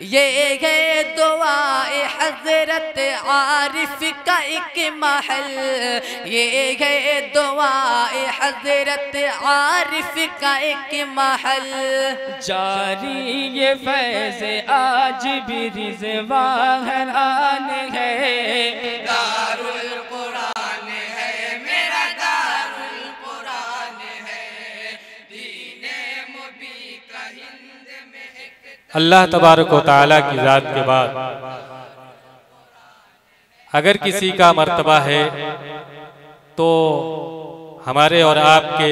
ये दुआए हजरत आरिफ का एक महल, ये दुआए हजरत आरिफ का एक महल। जारी ये फैज़ आज भी रिज़वान है, दारुल कुरान है मेरा दारुल कुरान है, दीने मुबी का हिंद में एक। अल्लाह तबारक व तआला की ज़ात के बाद अगर किसी का मर्तबा है तो हमारे और आपके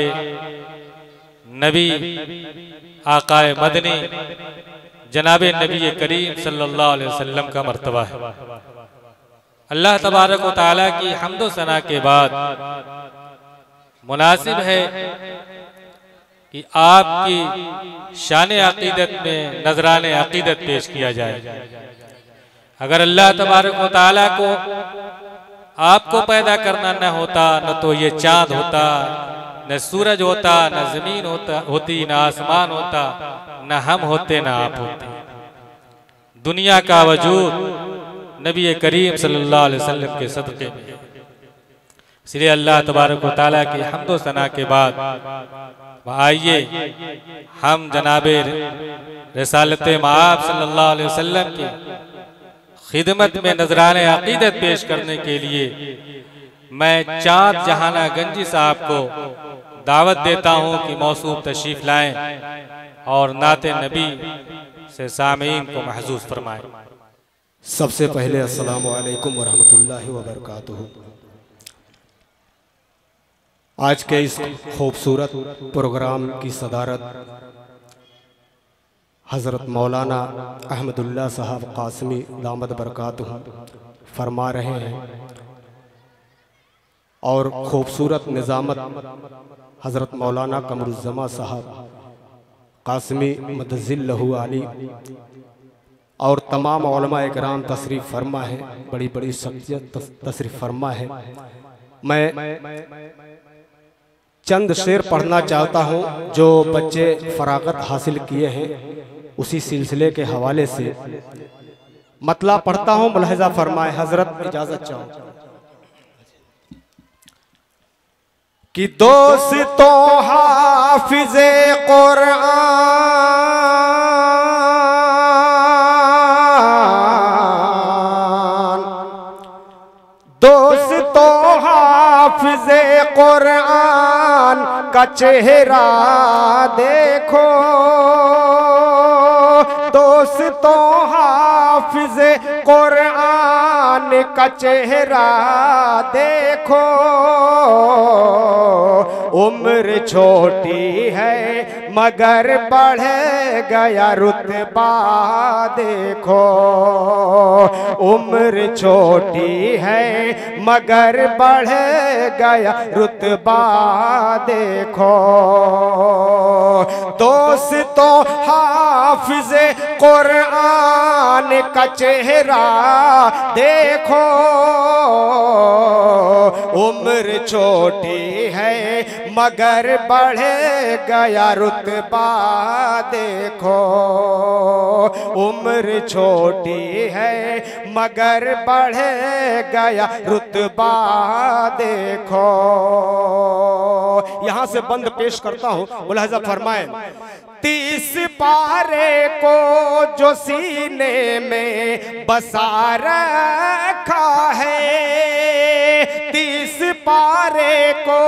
नबी आकाए मदनी जनाबे नबी करीम सल्लल्लाहु अलैहि वसल्लम का मर्तबा है। अल्लाह तबारक व तआला की हम्दो सना के बाद मुनासिब है कि आपकी शान अकीदत में नजरान अकीदत पेश किया जाए। अगर अल्लाह तबारक व तआला को आपको पैदा करना न होता, न तो ये चाँद होता, न सूरज होता, न जमीन होती, न आसमान होता, न हम होते, न आप होते। दुनिया का वजूद नबी करीम सल्लल्लाहु अलैहि वसल्लम के सदक़े में। इसलिए अल्लाह तबारक व तआला की हम्दो सना के बाद आइए हम जनाबे रिसालत माब सल्लल्लाहु अलैहि वसल्लम की खिदमत में नजराने अकीदत पेश करने के लिए मैं चाँद जहाना गंजी साहब को दावत देता हूँ कि मौसूम तशरीफ लाएं और नाते नबी से सामीन को महसूस फरमाएं। सबसे पहले अस्सलामु अलैकुम वरहमतुल्लाहि वबरकातुहू। आज के इस खूबसूरत प्रोग्राम की सदारत हज़रत मौलाना अहमदुल्लाह साहब कासमी दामद बरकातुहू फरमा रहे हैं और खूबसूरत निज़ामत हज़रत मौलाना कमरुज़्ज़मा साहब कासमी मदज़िल्लहु आली और तमाम उलमा इकराम तशरीफ़ फरमा है, बड़ी बड़ी शख्सियत तशरीफ़ फरमा है। मैं चंद शेर पढ़ना चाहता हूँ जो बच्चे फरागत हासिल किए हैं, उसी सिलसिले के हवाले से मतला पढ़ता हूँ, मुलाहिज़ा फरमाए। हजरत इजाज़त चाहूँ कि दोस्तों हाफिज़े कुरान, दोस्तों हाफिज़े कुरान का चेहरा देखो, दोस्तों हाफिज़े कुरान का चेहरा देखो। उम्र छोटी है मगर बढ़ गया रुतबा देखो, उम्र छोटी है मगर बढ़ गया रुतबा देखो। दोस्तों हाफिज़े कुरान का चेहरा देखो, उम्र छोटी है मगर बढ़ गया रुतबा देखो, उम्र छोटी है मगर बढ़ गया रुतबा देखो। यहाँ से बंद पेश करता हूँ, मुलाहिज़ा फरमाएं। 30 पारे को जो सीने में बसा रखा है, 30 पारे को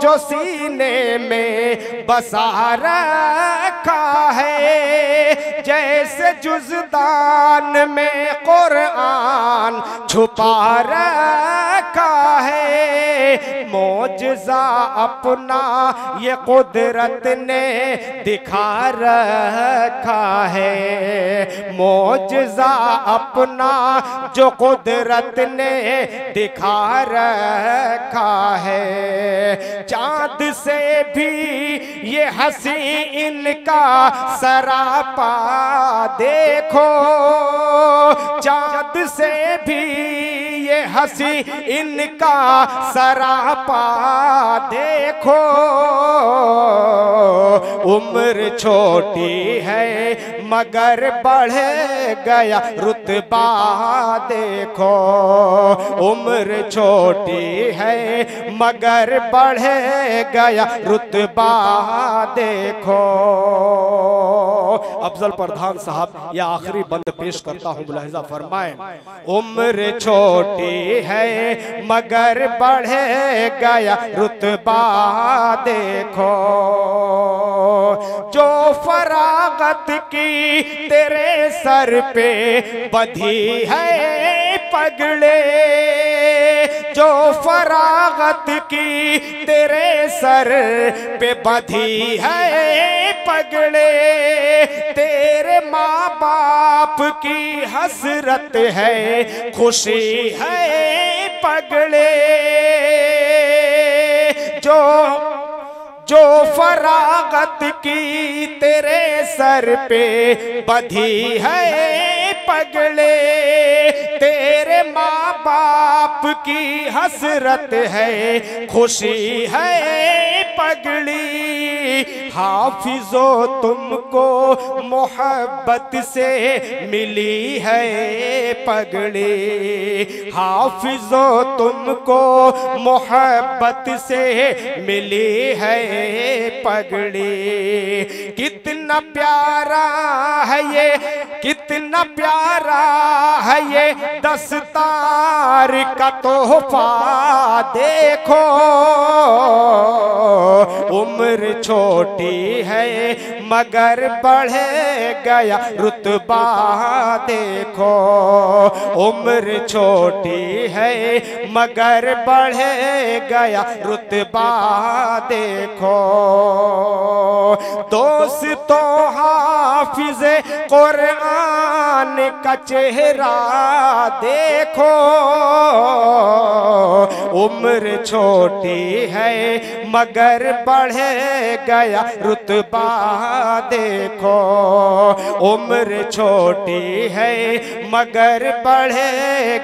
जो सीने में बसा रखा है, जैसे जुज़दान में कुरान छुपा रखा है। मौजज़ा अपना ये कुदरत ने दिखा रखा है, मौजज़ा अपना जो कुदरत ने दिखा रखा है। चाँद से भी ये हंसी इनका सरापा देखो, चाँद से भी ये हंसी इनका सरापा देखो, उम्र छोटी है मगर बढ़ गया रुतबा देखो, उम्र छोटी है मगर बढ़ गया रुतबा देखो। अफजल प्रधान साहब यह आखिरी बंद पेश करता हूँ, मुलाहिजा फरमाएं। उम्र छोटी है मगर बढ़ गया रुतबा देखो, जो फरागत की तेरे सर पे बंधी है पगड़े, जो फरागत की तेरे सर पे बंधी है पगड़े, तेरे माँ बाप की हसरत है खुशी है पगड़े, जो फरागत की तेरे सर पे बंधी है पगड़े, तेरे माँ बाप की हसरत है खुशी है पगड़ी। हाफिजो तुमको मोहब्बत से मिली है पगड़ी, हाफिजो तुमको मोहब्बत से मिली है पगड़ी। कितना प्यारा है ये, कितना प्यारा है ये दस्तार का तोहफा देखो, उम्र छोटी है मगर बढ़ गया रुतबा देखो, उम्र छोटी है मगर बढ़ गया रुतबा देखो। दोस्तों हाफिज़े कुरान का चेहरा देखो, उम्र छोटी है मगर बढ़ गया रुतबा देखो, उम्र छोटी है मगर बढ़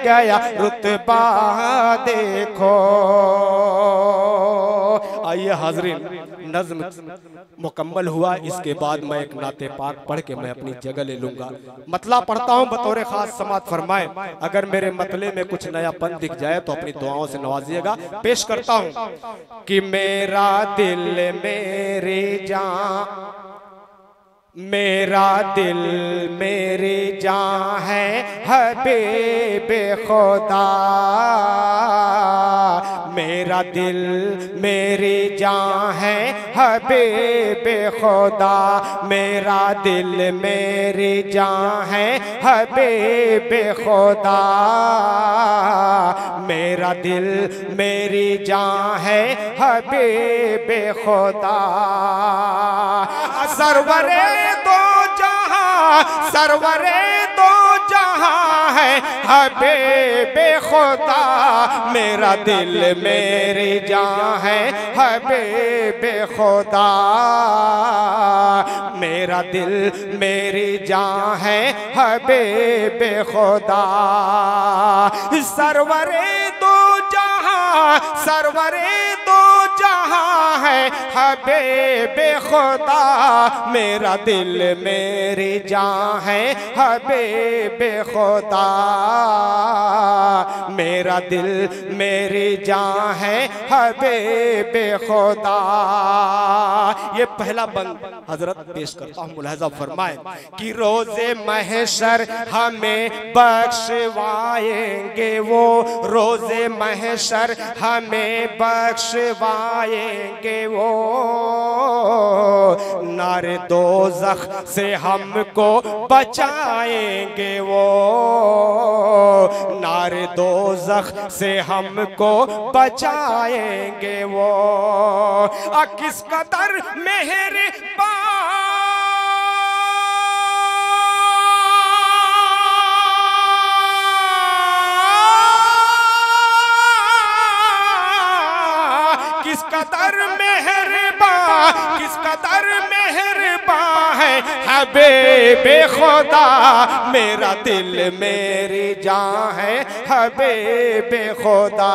गया रुतबा देखो। आइए हाज़रीन, नज़्म मुकम्मल हुआ, इसके बाद मैं एक नाते पाक पढ़ के मैं अपनी जगह ले लूंगा। मतला पढ़ता हूँ बतौर खास, समात फरमाए। अगर मेरे मतले में कुछ नयापन दिख जाए तो अपनी दुआओं से नवाजिएगा। पेश करता हूँ कि मेरा दिल मेरी जान, मेरा दिल मेरी जान है हबीबे खुदा, मेरा दिल मेरी जान है हबीबे खुदा, मेरा दिल मेरी जान है हबीबे खुदा, मेरा दिल मेरी जान है हबीबे खुदा। सरवरे दो जहां, सरवरे दो जहां है हबीबे खुदा, मेरा दिल मेरी जान है हबीबे खुदा, मेरा दिल मेरी जान है हबीबे खुदा। सरवरे दो जहां, सरवरे दो जहां है हबीबे खुदा, मेरा दिल मेरी जान है हबीबे खुदा, मेरा दिल मेरी जान है हबीबे खुदा। ये पहला बंद हजरत पेश करता हूँ, मुलाहिजा फरमाए कि रोजे महशर हमें बख्शवाएंगे वो, रोजे महशर हमें बख्शवाएंगे वो, नारे दोज़ख से हमको बचाएंगे वो, नारे दोज़ख से हमको बचाएंगे वो। किस कदर मेहरबान किस कदर मेहरबान, किस कदर मेहरबान है हबीबे खुदा, मेरा दिल मेरी जान है हबीबे खुदा,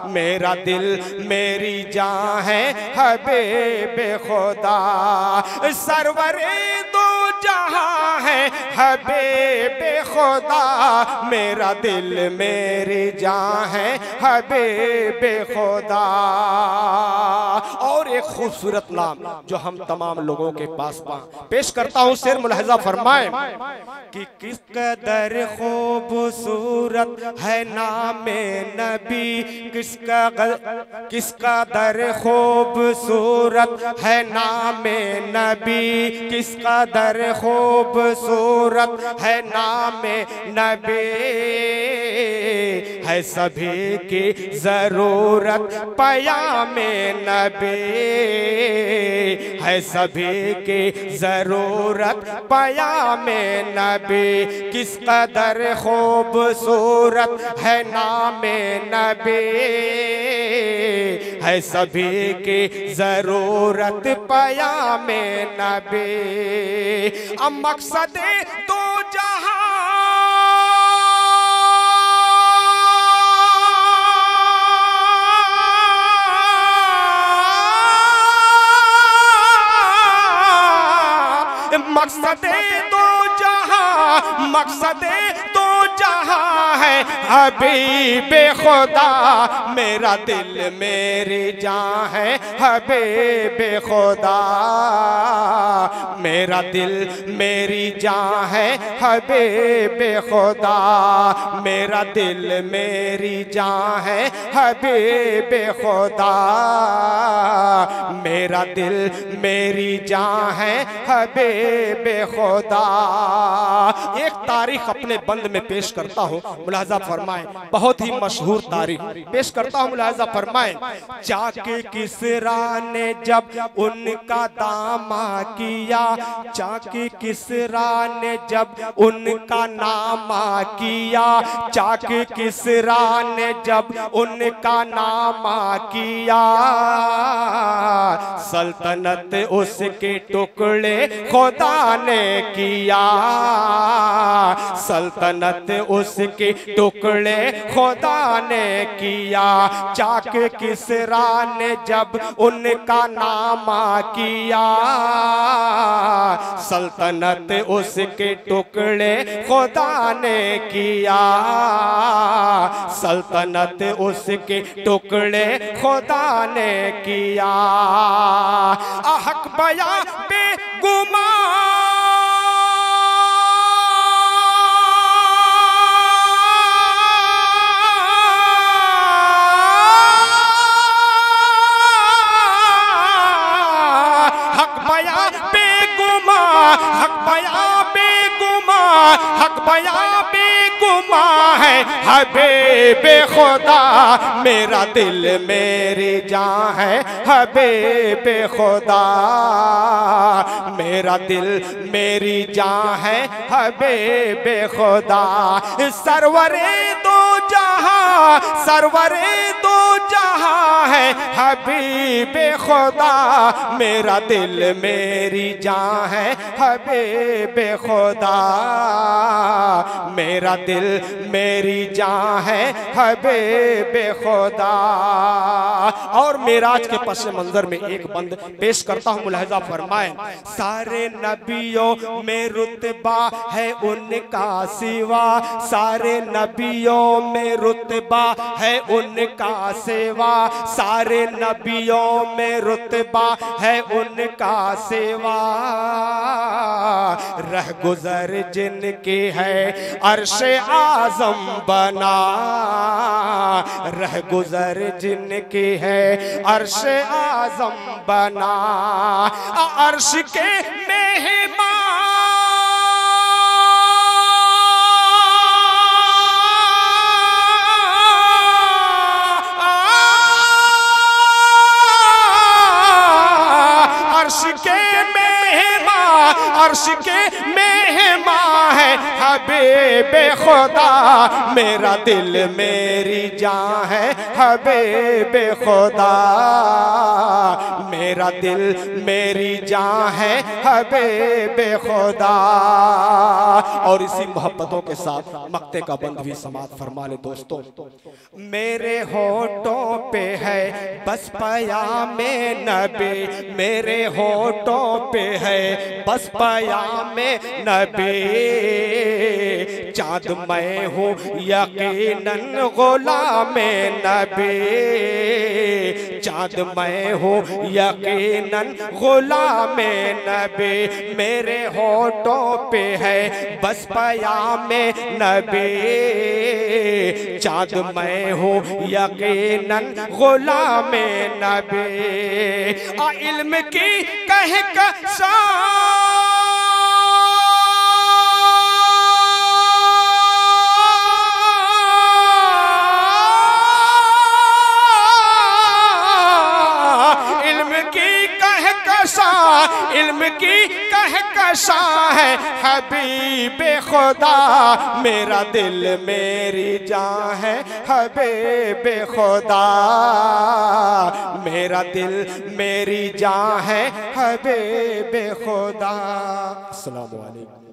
मेरा दिल मेरी जान है हबीबे खुदा। सरवरे दो जहां है हबीबे खुदा, मेरा दिल मेरी जान है हबीबे खुदा। और एक खूबसूरत नाम जो हम तमाम लोगों के पास पेश करता हूँ, शेर मुलाहिजा फरमाए कि किस कदर खूबसूरत है नामे नबी, किस कदर खूबसूरत है नामे नबी, किस कदर खूबसूरत है नामे नबी, है सभी की जरूरत पयामे नबी, है सभी की जरूरत पयामे नबी, किस कदर खूबसूरत है नामे नबी, है सभी की जरूरत पयामे नबी। अब मकसद दो जहां मकसद दो जहां, मकसद दो जहां है हबीबे खुदा, मेरा दिल मेरी जान है हबीबे खुदा, मेरा दिल मेरी जान है हबीबे खुदा, मेरा दिल मेरी जान है हबीबे खुदा, मेरा दिल मेरी जान है हबीबे खुदा। एक तारीख अपने बंद में पेश करता हूँ, मुलाहजा फरमाएं, बहुत ही मशहूर तारीख पेश करता हूँ, मुलाहजा फरमाएं। चाके किसरा ने जब उनका दामा किया, चाके किसरा ने जब उनका नामा किया, चाके किसरा ने जब उनका नामा किया, सल्तनत उसके टुकड़े खुदा ने किया, सल्तनत उसके टुकड़े खुदा ने किया, चाके किसरा ने जब उनका नामा किया, सल्तनत उसके टुकड़े खुदा ने किया, सल्तनत उसके टुकड़े खुदा ने किया। हक बया बेगुमा हक बया बेगुमा है हबीबे खुदा, मेरा दिल मेरी जान है हबीबे खुदा, मेरा दिल मेरी जान है हबीबे खुदा। सरवरे दो जहां, सरवरे दो जहां है हबीबे खुदा, मेरा दिल मेरी जान है हबीबे खुदा, मेरा दिल मेरी जान है हबीबे खुदा। और मेराज के पस मंजर में एक बंद पेश करता हूँ, मुलाहिजा फरमाएं। सारे नबियों में रुतबा है उनका सिवा, सारे नबियों में रुतबा है उनका सेवा, सारे नबियों में रुतबा है उनका सेवा, रह गुजर जिनकी है अर्शे आज़म बना, रह गुजर जिनकी है अर्शे आज़म बना, अर्श के मेहमान अर्श के मेहमान है हबीब खुदा, मेरा दिल मेरी जान है हबीब खुदा, मेरा दिल मेरी जान है हबीब खुदा। और इसी मोहब्बतों के साथ मक्ते का बंद भी समाप्त फरमा ले दोस्तों। मेरे होठों पे है बस पयामे नबी, मेरे होठों पे है बस पयामे नबी, चाँद मैं हूँ यकीनन गुलामे नबी, चाँद मैं हूँ यकीनन गुलामे नबी, मेरे होठों पे है बस पयामे नबी, चाँद मैं हूँ यकीनन गुलामे नबी। आ इल्म की कहकशां इल्म की कहकशां है हबीब खुदा, मेरा दिल मेरी जान है हबीब खुदा, मेरा दिल मेरी जान है हबीब खुदा। अस्सलामु अलैकुम।